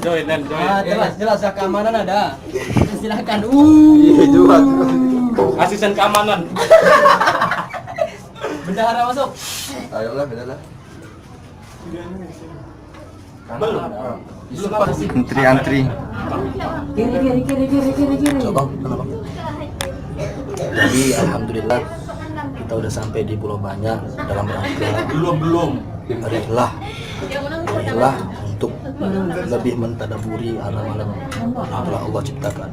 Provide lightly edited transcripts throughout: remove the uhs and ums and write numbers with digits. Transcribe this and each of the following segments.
join. Jelas ya, keamanan ada. Silakan. Iya juga. Asisten keamanan. Bendahara masuk. Ayolah, beda lah. Belum. Antri. Kiri. Coba, kenapa? Jadi alhamdulillah kita udah sampai di Pulau Banyak dalam rangka Belum. adalah untuk lebih mentadaburi alam-alam yang telah Allah ciptakan.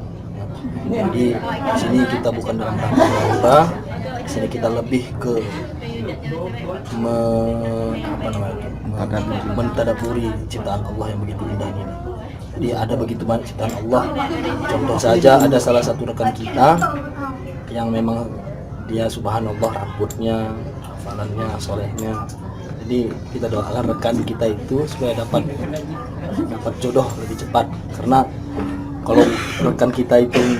Jadi di sini kita bukan dalam rangka mengubah, di sini kita lebih ke mentadaburi ciptaan Allah yang begitu indah ini. Jadi ada begitu banyak ciptaan Allah. Contoh saja ada salah satu rekan kita yang memang dia subhanallah rambutnya, hafalannya, solehnya. Jadi kita doakan rekan kita itu supaya dapat jodoh lebih cepat. Karena kalau rekan kita itu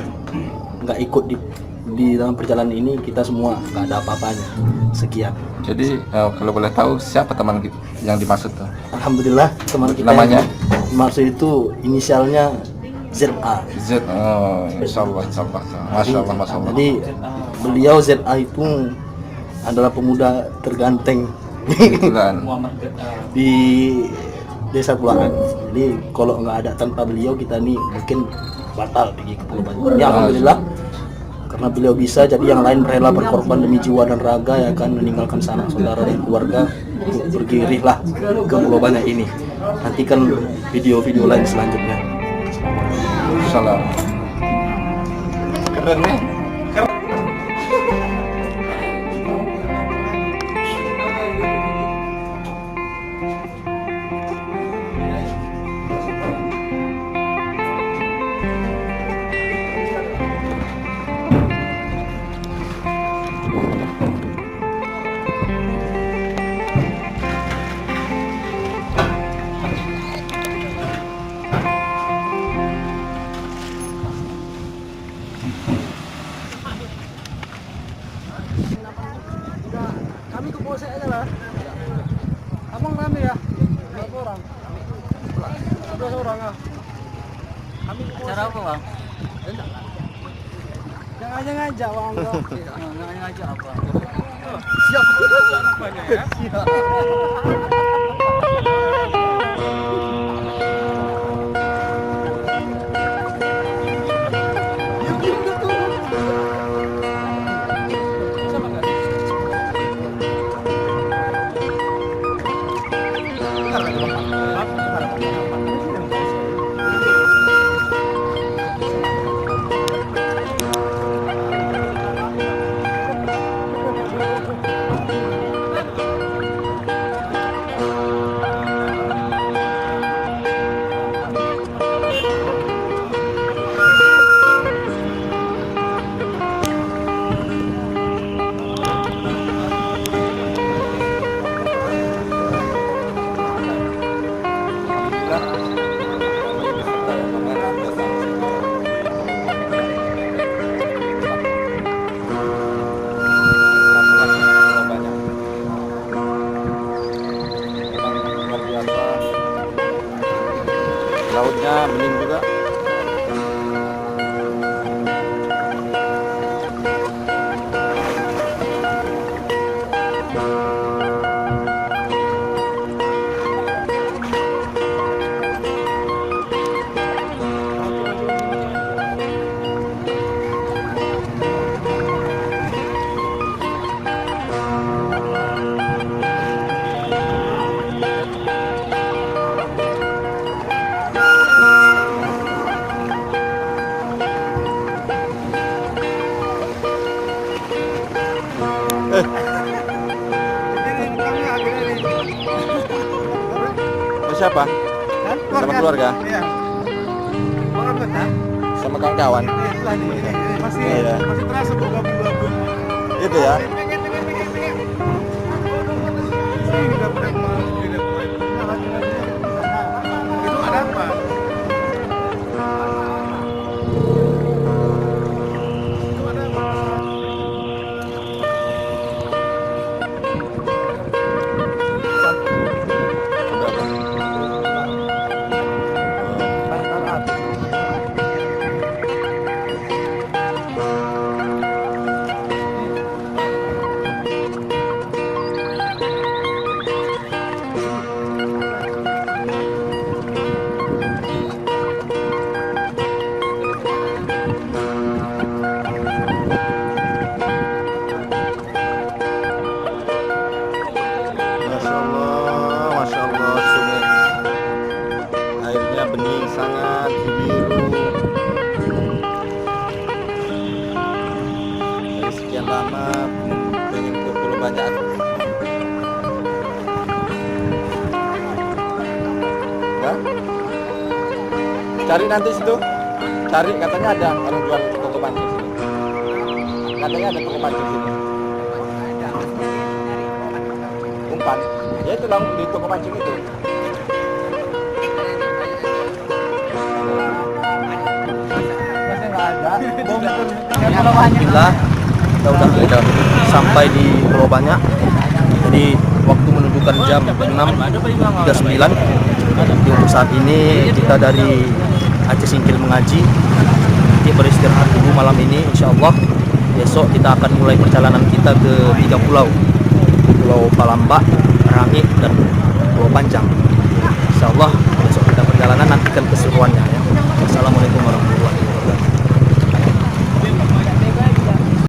nggak ikut di dalam perjalanan ini, kita semua nggak ada apa-apanya. Sekian. Jadi kalau boleh tahu siapa teman yang dimaksud tuh? Alhamdulillah teman kita Namanya? yang dimaksud itu inisialnya ZA. Z. Oh, insyaallah. Masya Allah. Jadi beliau ZA itu adalah pemuda terganteng Kebetulan. di Desa Pulaan. Jadi kalau nggak ada tanpa beliau kita nih mungkin batal pergi ke Pulau Banyak. Ya alhamdulillah karena beliau bisa, jadi yang lain rela berkorban demi jiwa dan raga ya kan, meninggalkan sanak saudara dan keluarga untuk bergirihlah ke Pulau Banyak ini. Nantikan video-video lain selanjutnya. Salam. Keren nih. Kami ke polsek aja lah. Abang rame ya? Berapa orang? 11 orang ah. Kami ke polsek. Acara apa bang? Jangan ngajak bang. Jangan ngajak apa? Siap. Banyak ya? Siap. Lautnya bening juga. Siapa? Sama keluarga? Iya. Orang benar. Sama kawan-kawan? Masih Iya. masih terasa bergabung-gabung. Itu ya? Itu ada apa? Cari nanti situ. Cari katanya ada orang jual toko pancing sini. Katanya ada toko pancing sini. Umpan. Ya itu lang di toko pancing itu. Masih nggak ada. Alhamdulillah kita udah sampai di Pulau Banyak. Jadi waktu menunjukkan jam 6.39. Untuk saat ini kita dari Aceh Singkil Mengaji nanti beristirahat dulu malam ini, insya Allah besok kita akan mulai perjalanan kita ke 3 pulau, Pulau Palambak, Rangit, dan Pulau Panjang. Insya Allah besok kita perjalanan, nantikan keseruannya ya. Assalamualaikum warahmatullahi wabarakatuh.